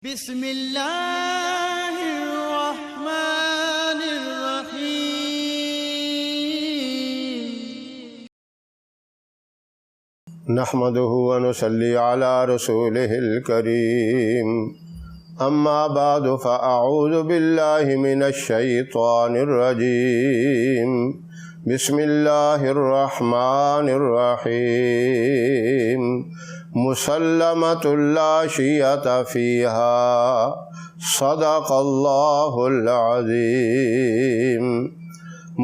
بسم اللہ الرحمن الرحیم نحمده ونصلي على رسوله الكريم اما بعد فاعوذ بالله من الشيطان الرجيم بسم الله الرحمن الرحيم مسلمة لا شية فيها صدق اللہ العظیم۔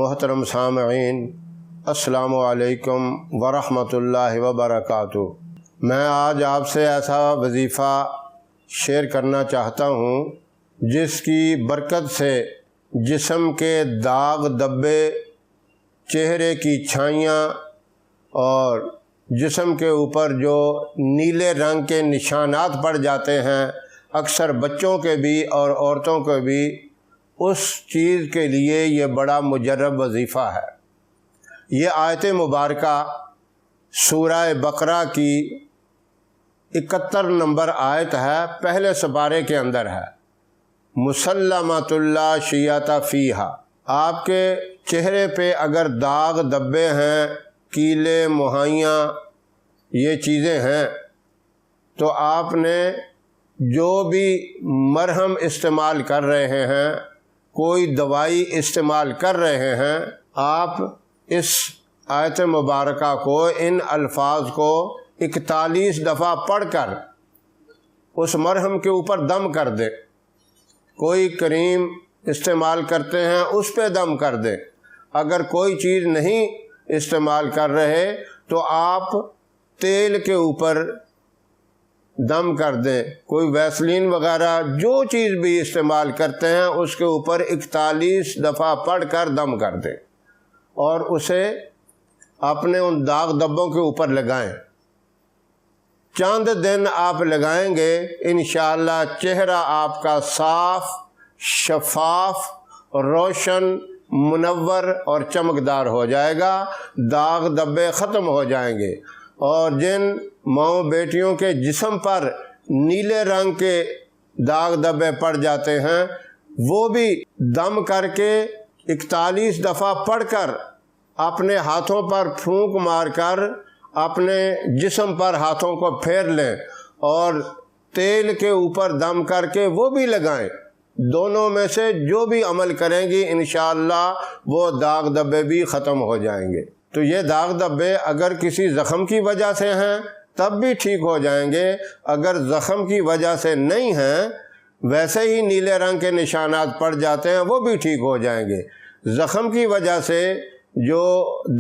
محترم سامعین، السلام علیکم ورحمۃ اللہ وبرکاتہ۔ میں آج آپ سے ایسا وظیفہ شیئر کرنا چاہتا ہوں جس کی برکت سے جسم کے داغ دبے، چہرے کی چھائیاں اور جسم کے اوپر جو نیلے رنگ کے نشانات پڑ جاتے ہیں، اکثر بچوں کے بھی اور عورتوں کے بھی، اس چیز کے لیے یہ بڑا مجرب وظیفہ ہے۔ یہ آیت مبارکہ سورہ بقرہ کی 71 نمبر آیت ہے، پہلے سپارے کے اندر ہے۔ مسلمۃ لا شیۃ فیہا، آپ کے چہرے پہ اگر داغ دبے ہیں، کیلے، مہائیاں، یہ چیزیں ہیں، تو آپ نے جو بھی مرہم استعمال کر رہے ہیں، کوئی دوائی استعمال کر رہے ہیں، آپ اس آیت مبارکہ کو، ان الفاظ کو 41 دفعہ پڑھ کر اس مرہم کے اوپر دم کر دیں۔ کوئی کریم استعمال کرتے ہیں، اس پہ دم کر دیں۔ اگر کوئی چیز نہیں استعمال کر رہے تو آپ تیل کے اوپر دم کر دیں۔ کوئی ویسلین وغیرہ جو چیز بھی استعمال کرتے ہیں، اس کے اوپر 41 دفعہ پڑھ کر دم کر دیں اور اسے اپنے ان داغ دبوں کے اوپر لگائیں۔ چند دن آپ لگائیں گے، انشاءاللہ چہرہ آپ کا صاف، شفاف، روشن، منور اور چمکدار ہو جائے گا، داغ دبے ختم ہو جائیں گے، اور جن ماؤں بیٹیوں کے جسم پر نیلے رنگ کے داغ دبے پڑ جاتے ہیں، وہ بھی دم کر کے 41 دفعہ پڑھ کر اپنے ہاتھوں پر پھونک مار کر اپنے جسم پر ہاتھوں کو پھیر لیں اور تیل کے اوپر دم کر کے وہ بھی لگائیں۔ دونوں میں سے جو بھی عمل کریں گی، انشاءاللہ وہ داغ دبے بھی ختم ہو جائیں گے۔ تو یہ داغ دبے اگر کسی زخم کی وجہ سے ہیں تب بھی ٹھیک ہو جائیں گے، اگر زخم کی وجہ سے نہیں ہیں، ویسے ہی نیلے رنگ کے نشانات پڑ جاتے ہیں، وہ بھی ٹھیک ہو جائیں گے۔ زخم کی وجہ سے جو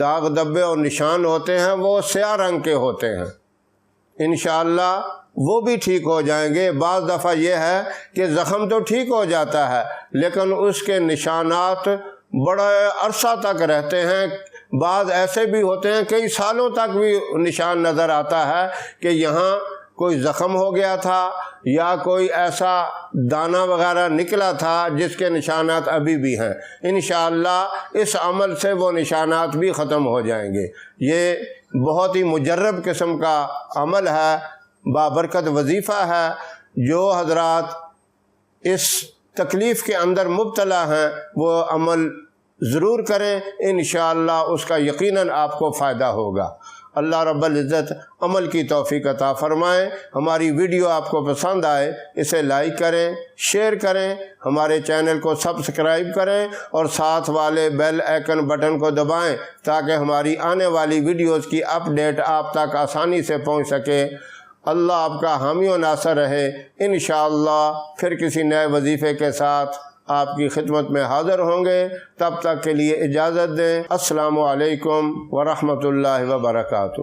داغ دبے اور نشان ہوتے ہیں وہ سیاہ رنگ کے ہوتے ہیں، انشاءاللہ وہ بھی ٹھیک ہو جائیں گے۔ بعض دفعہ یہ ہے کہ زخم تو ٹھیک ہو جاتا ہے لیکن اس کے نشانات بڑے عرصہ تک رہتے ہیں۔ بعض ایسے بھی ہوتے ہیں کئی سالوں تک بھی نشان نظر آتا ہے کہ یہاں کوئی زخم ہو گیا تھا یا کوئی ایسا دانہ وغیرہ نکلا تھا جس کے نشانات ابھی بھی ہیں۔ انشاءاللہ اس عمل سے وہ نشانات بھی ختم ہو جائیں گے۔ یہ بہت ہی مجرب قسم کا عمل ہے، بابرکت وظیفہ ہے۔ جو حضرات اس تکلیف کے اندر مبتلا ہیں وہ عمل ضرور کریں، انشاءاللہ اس کا یقیناً آپ کو فائدہ ہوگا۔ اللہ رب العزت عمل کی توفیق عطا فرمائیں۔ ہماری ویڈیو آپ کو پسند آئے اسے لائک کریں، شیئر کریں، ہمارے چینل کو سبسکرائب کریں اور ساتھ والے بیل آئیکن بٹن کو دبائیں تاکہ ہماری آنے والی ویڈیوز کی اپڈیٹ آپ تک آسانی سے پہنچ سکے۔ اللہ آپ کا حامی و ناصر رہے۔ انشاءاللہ پھر کسی نئے وظیفے کے ساتھ آپ کی خدمت میں حاضر ہوں گے، تب تک کے لیے اجازت دیں۔ السلام علیکم ورحمۃ اللہ وبرکاتہ۔